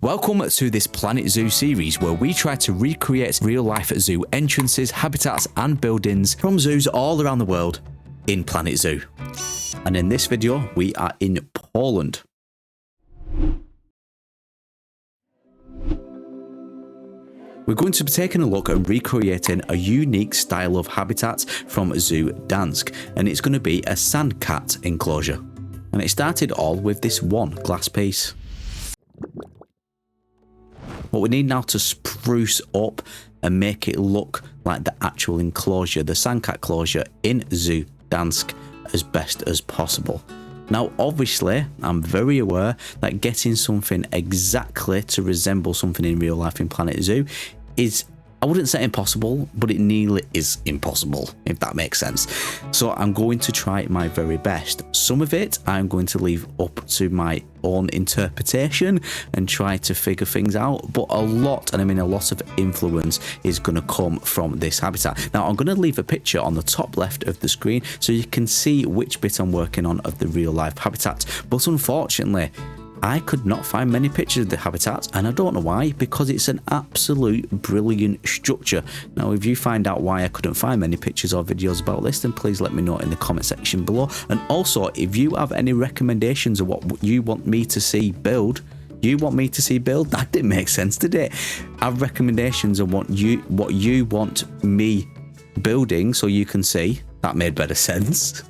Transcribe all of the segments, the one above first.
Welcome to this Planet Zoo series where we try to recreate real-life zoo entrances, habitats and buildings from zoos all around the world in Planet Zoo. And in this video, we are in Poland. We're going to be taking a look at recreating a unique style of habitat from Zoo Gdansk, and it's going to be a sand cat enclosure. And it started all with this one glass piece. What we need now to spruce up and make it look like the actual enclosure, the sandcat enclosure in Zoo Gdansk, as best as possible. Now, obviously, I'm very aware that getting something exactly to resemble something in real life in Planet Zoo is, I wouldn't say impossible, but it nearly is impossible, if that makes sense. So I'm going to try my very best. Some of it I'm going to leave up to my own interpretation and try to figure things out, but a lot, and I mean a lot of influence is going to come from this habitat. Now I'm going to leave a picture on the top left of the screen so you can see which bit I'm working on of the real life habitat, but unfortunately I could not find many pictures of the habitat, and I don't know why, because it's an absolute brilliant structure. Now, if you find out why I couldn't find many pictures or videos about this, then please let me know in the comment section below. And also, if you have any recommendations of what you want me to see build, that didn't make sense, did it? Have recommendations of what you want me building so you can see. That made better sense.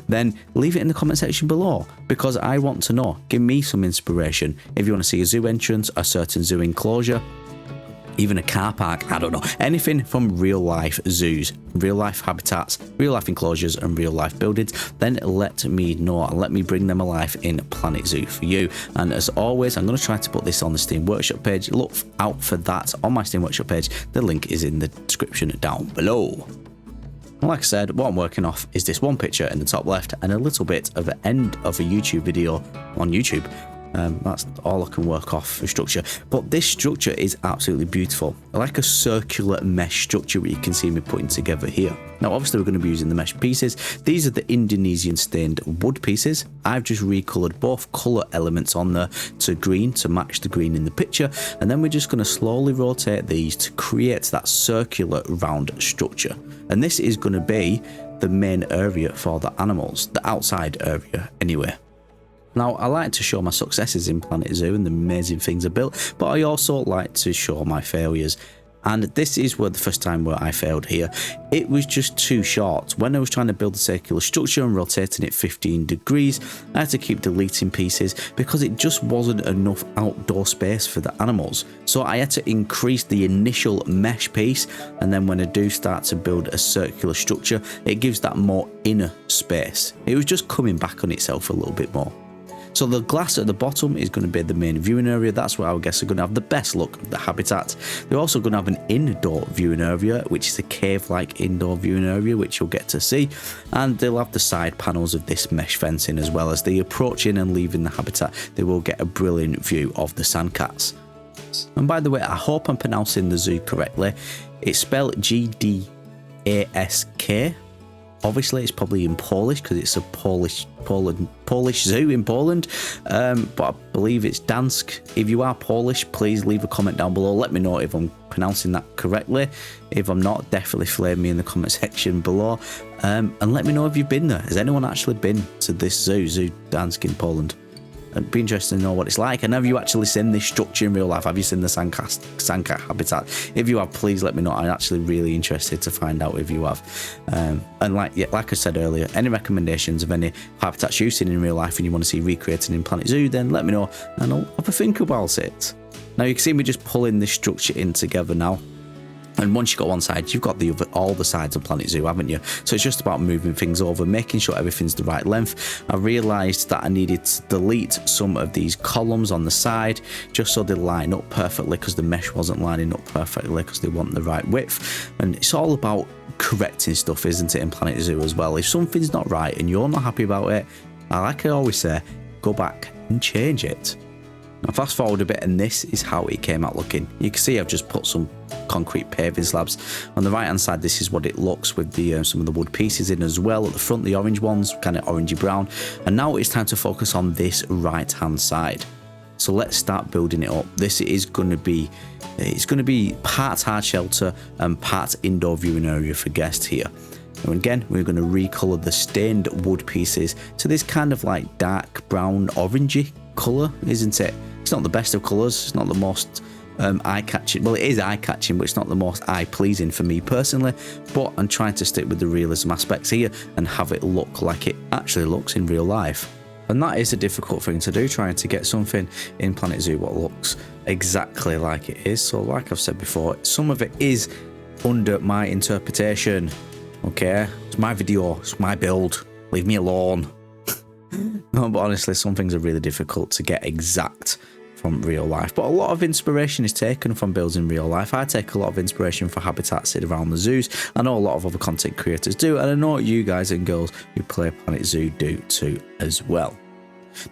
Then leave it in the comment section below, because I want to know. Give me some inspiration. If you want to see a zoo entrance, a certain zoo enclosure, even a car park, I don't know. Anything from real life zoos, real life habitats, real life enclosures and real life buildings, then let me know and let me bring them alive in Planet Zoo for you. And as always, I'm going to try to put this on the Steam Workshop page. Look out for that on my Steam Workshop page. The link is in the description down below. Like I said, what I'm working off is this one picture in the top left and a little bit of the end of a YouTube video on YouTube. That's all I can work off for structure. But this structure is absolutely beautiful. I like a circular mesh structure that you can see me putting together here. Now, obviously, we're going to be using the mesh pieces. These are the Indonesian stained wood pieces. I've just recolored both color elements on there to green to match the green in the picture. And then we're just going to slowly rotate these to create that circular round structure. And this is going to be the main area for the animals, the outside area anyway. Now, I like to show my successes in Planet Zoo and the amazing things I built, but I also like to show my failures. And this is where the first time where I failed here. It was just too short. When I was trying to build a circular structure and rotating it 15 degrees, I had to keep deleting pieces because it just wasn't enough outdoor space for the animals. So I had to increase the initial mesh piece, and then when I do start to build a circular structure, it gives that more inner space. It was just coming back on itself a little bit more. So the glass at the bottom is going to be the main viewing area. That's where I would guess are going to have the best look of the habitat. They're also going to have an indoor viewing area, which is a cave-like indoor viewing area, which you'll get to see. And they'll have the side panels of this mesh fencing, as well as the approaching and leaving the habitat. They will get a brilliant view of the sandcats. And by the way, I hope I'm pronouncing the zoo correctly. It's spelled Gdańsk. Obviously, it's probably in Polish because it's a Polish zoo in Poland, but I believe it's Gdansk. If you are Polish, please leave a comment down below. Let me know if I'm pronouncing that correctly. If I'm not, definitely flame me in the comment section below, and let me know if you've been there. Has anyone actually been to this zoo, Zoo Gdansk in Poland? It'd be interesting to know what it's like. And have you actually seen this structure in real life? Have you seen the sandcat habitat? If you have, please let me know. I'm actually really interested to find out if you have. And like I said earlier, any recommendations of any habitats you've seen in real life and you want to see recreated in Planet Zoo, then let me know and I'll have a think about it. Now you can see me just pulling this structure in together now. And once you've got one side, you've got all the sides of Planet Zoo, haven't you? So it's just about moving things over, making sure everything's the right length. I realised that I needed to delete some of these columns on the side, just so they line up perfectly, because the mesh wasn't lining up perfectly, because they want the right width. And it's all about correcting stuff, isn't it, in Planet Zoo as well? If something's not right and you're not happy about it, like I always say, go back and change it. Now fast forward a bit, and this is how it came out looking. You can see I've just put some concrete paving slabs. On the right hand side, this is what it looks with the some of the wood pieces in as well. At the front, the orange ones, kind of orangey brown. And now it's time to focus on this right hand side. So let's start building it up. This is going to be, it's going to be parts hard shelter and parts indoor viewing area for guests here. And again, we're going to recolor the stained wood pieces to this kind of like dark brown orangey color, isn't it? It's not the best of colors. It's not the most eye-catching. Well, it is eye-catching, but it's not the most eye-pleasing for me personally. But I'm trying to stick with the realism aspects here and have it look like it actually looks in real life. And that is a difficult thing to do, trying to get something in Planet Zoo what looks exactly like it is. So like I've said before, some of it is under my interpretation. Okay, it's my video, it's my build, leave me alone. No, but honestly, some things are really difficult to get exact from real life, but a lot of inspiration is taken from builds in real life. I take a lot of inspiration for habitats around the zoos. I know a lot of other content creators do, and I know you guys and girls who play Planet Zoo do too as well.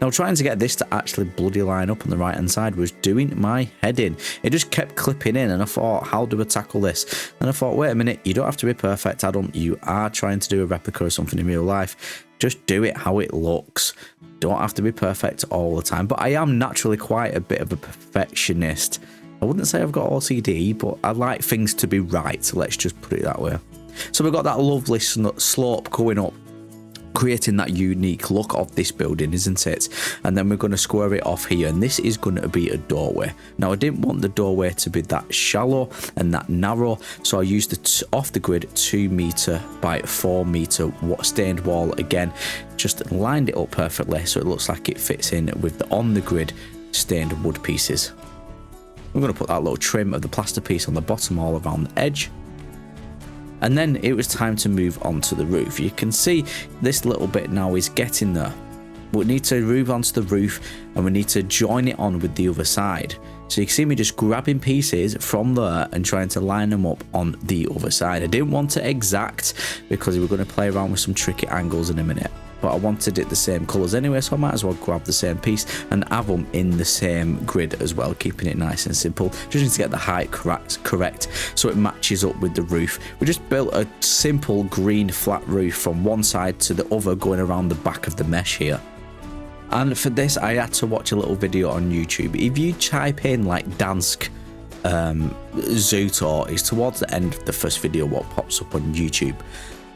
Now, trying to get this to actually bloody line up on the right hand side was doing my head in. It just kept clipping in, and I thought, how do I tackle this? And I thought, wait a minute, you don't have to be perfect, Adam. You are trying to do a replica of something in real life. Just do it how it looks. Don't have to be perfect all the time. But I am naturally quite a bit of a perfectionist. I wouldn't say I've got OCD, but I like things to be right. So let's just put it that way. So we've got that lovely slope going up, creating that unique look of this building, isn't it? And then we're going to square it off here, and this is going to be a doorway. Now, I didn't want the doorway to be that shallow and that narrow, so I used the off the grid 2 meter by 4 meter stained wall again, just lined it up perfectly so it looks like it fits in with the on the grid stained wood pieces. We're going to put that little trim of the plaster piece on the bottom all around the edge. And then it was time to move on to the roof. You can see this little bit now is getting there. We need to move onto the roof, and we need to join it on with the other side. So you can see me just grabbing pieces from there and trying to line them up on the other side. I didn't want it exact because we were going to play around with some tricky angles in a minute. But I wanted it the same colours anyway, so I might as well grab the same piece and have them in the same grid as well, keeping it nice and simple. Just need to get the height correct so it matches up with the roof. We just built a simple green flat roof from one side to the other, going around the back of the mesh here. And for this, I had to watch a little video on YouTube. If you type in like Gdansk zoo tour, is towards the end of the first video what pops up on YouTube.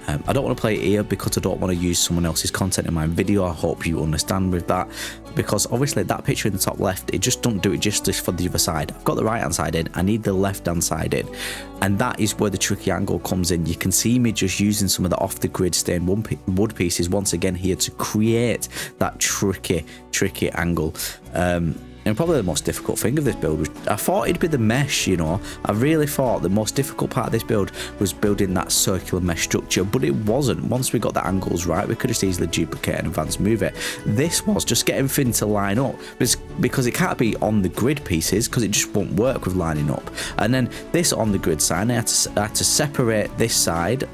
I don't want to play it here because I don't want to use someone else's content in my video. I hope you understand with that, because obviously that picture in the top left, it just don't do it justice for the other side. I've got the right hand side in, I need the left hand side in, and that is where the tricky angle comes in. You can see me just using some of the off the grid stained wood pieces once again here to create that tricky angle. And probably the most difficult thing of this build was, I thought it'd be the mesh, you know. I really thought the most difficult part of this build was building that circular mesh structure, but it wasn't. Once we got the angles right, we could just easily duplicate and advance move it. This was just get everything to line up, because it can't be on the grid pieces, because it just won't work with lining up. And then this on the grid side, I had to separate this side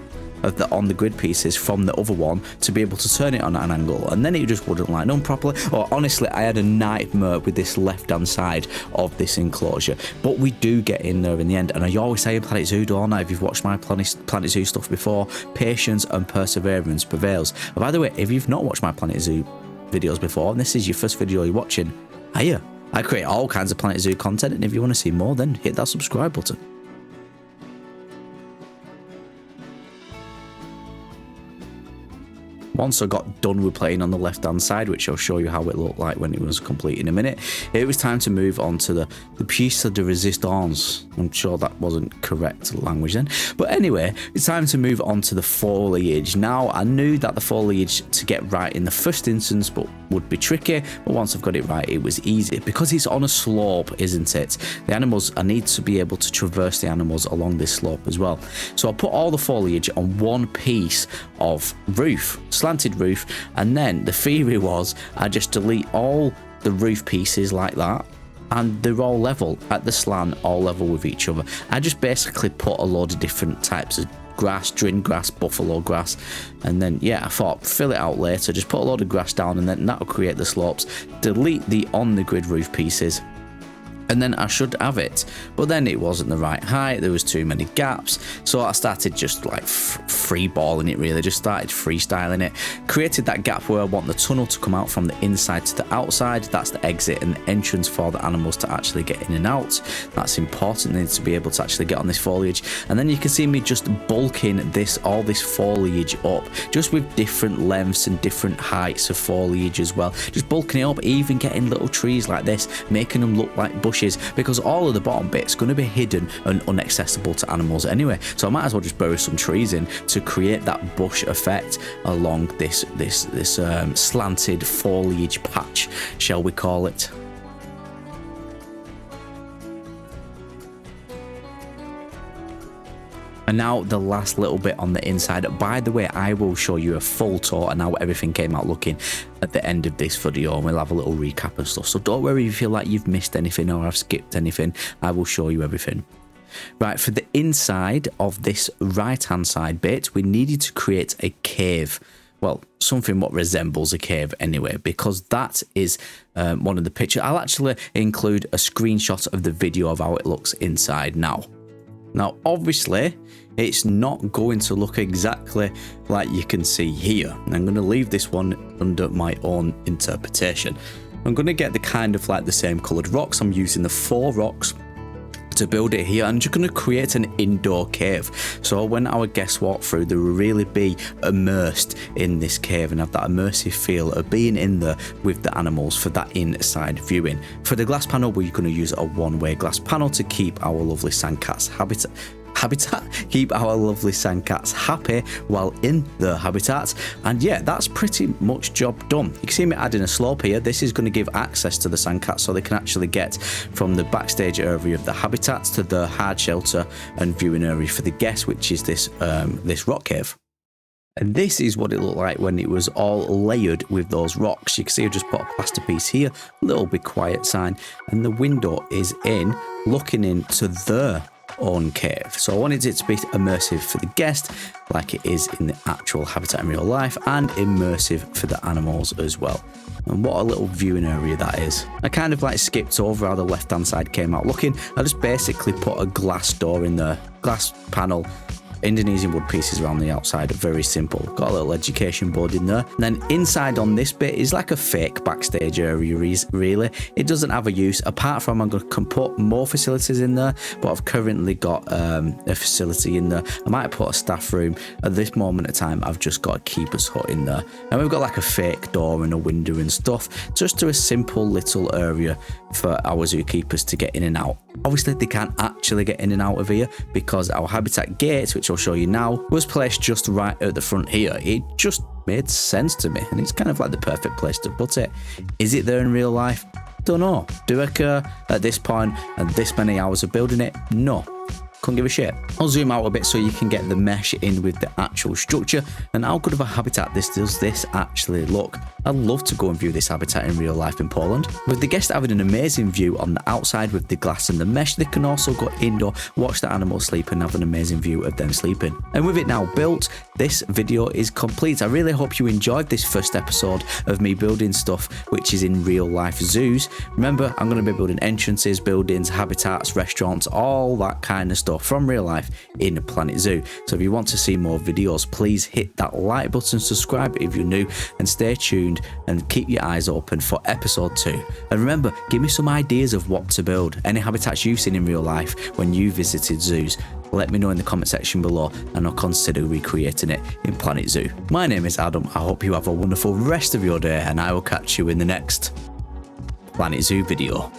of the on the grid pieces from the other one to be able to turn it on at an angle, and then it just wouldn't line up properly. Or honestly, I had a nightmare with this left hand side of this enclosure, but we do get in there in the end. And I always say in Planet Zoo, don't I, if you've watched my Planet Zoo stuff before, patience and perseverance prevails. And by the way, if you've not watched my Planet Zoo videos before and this is your first video you're watching, hiya. I create all kinds of Planet Zoo content, and if you want to see more, then hit that subscribe button. Once I got done with playing on the left hand side, which I'll show you how it looked like when it was complete in a minute, it was time to move on to the pièce de résistance. I'm sure that wasn't correct language then, but anyway, it's time to move on to the foliage. Now, I knew that the foliage to get right in the first instance but would be tricky, but once I've got it right, it was easy because it's on a slope, isn't it? The animals, I need to be able to traverse the animals along this slope as well. So I'll put all the foliage on one piece of roof, slanted roof, and then the theory was I just delete all the roof pieces like that, and they're all level at the slant, all level with each other. I just basically put a load of different types of grass, drin grass, buffalo grass, and then yeah, I thought fill it out later, just put a load of grass down, and then that'll create the slopes. Delete the on the grid roof pieces, and then I should have it, but then it wasn't the right height, there was too many gaps, so I started just like free balling it really, just started freestyling it, created that gap where I want the tunnel to come out from the inside to the outside. That's the exit and the entrance for the animals to actually get in and out. That's important, they need to be able to actually get on this foliage. And then you can see me just bulking all this foliage up, just with different lengths and different heights of foliage as well, just bulking it up, even getting little trees like this, making them look like bushes, because all of the bottom bit's going to be hidden and inaccessible to animals anyway, so I might as well just bury some trees in to create that bush effect along this slanted foliage patch, shall we call it. And now the last little bit on the inside. By the way, I will show you a full tour and how everything came out looking at the end of this video, and we'll have a little recap and stuff. So don't worry if you feel like you've missed anything or I've skipped anything. I will show you everything. Right, for the inside of this right hand side bit, we needed to create a cave. Well, something what resembles a cave anyway, because that is one of the pictures. I'll actually include a screenshot of the video of how it looks inside now. Now, obviously, it's not going to look exactly like you can see here. I'm going to leave this one under my own interpretation. I'm going to get the kind of like the same coloured rocks. I'm using the 4 rocks to build it here. I'm just going to create an indoor cave, so when our guests walk through, they will really be immersed in this cave and have that immersive feel of being in there with the animals for that inside viewing. For the glass panel, we're going to use a one-way glass panel to keep our lovely sandcats keep our lovely sandcats happy while in the habitat. And yeah, that's pretty much job done. You can see me adding a slope here. This is going to give access to the sandcats so they can actually get from the backstage area of the habitat to the hard shelter and viewing area for the guests, which is this rock cave. And this is what it looked like when it was all layered with those rocks. You can see I just put a plaster piece here, a little bit quiet sign, and the window is in, looking into their own cave. So I wanted it to be immersive for the guest, like it is in the actual habitat in real life, and immersive for the animals as well. And what a little viewing area that is. I kind of like skipped over how the left hand side came out looking. I just basically put a glass door in there, glass panel, Indonesian wood pieces around the outside, are very simple. Got a little education board in there. And then inside on this bit is like a fake backstage area, really. It doesn't have a use, apart from I'm going to put more facilities in there, but I've currently got a facility in there. I might put a staff room. At this moment of time, I've just got a keeper's hut in there. And we've got like a fake door and a window and stuff, just to a simple little area for our zookeepers to get in and out. Obviously, they can't actually get in and out of here because our habitat gate, which I'll show you now, was placed just right at the front here. It just made sense to me, and it's kind of like the perfect place to put it. Is it there in real life? Don't know. Do I care at this point and this many hours of building it? No. Couldn't give a shit. I'll zoom out a bit so you can get the mesh in with the actual structure and how good of a habitat does this actually look. I'd love to go and view this habitat in real life in Poland. With the guests having an amazing view on the outside with the glass and the mesh, they can also go indoor, watch the animals sleep and have an amazing view of them sleeping. And with it now built, this video is complete. I really hope you enjoyed this first episode of me building stuff which is in real life zoos. Remember, I'm going to be building entrances, buildings, habitats, restaurants, all that kind of stuff from real life in Planet Zoo. So if you want to see more videos, please hit that like button, subscribe if you're new, and stay tuned and keep your eyes open for episode 2. And remember, give me some ideas of what to build, any habitats you've seen in real life when you visited zoos. Let me know in the comment section below and I'll consider recreating it in Planet Zoo. My name is Adam. I hope you have a wonderful rest of your day and I will catch you in the next Planet Zoo video.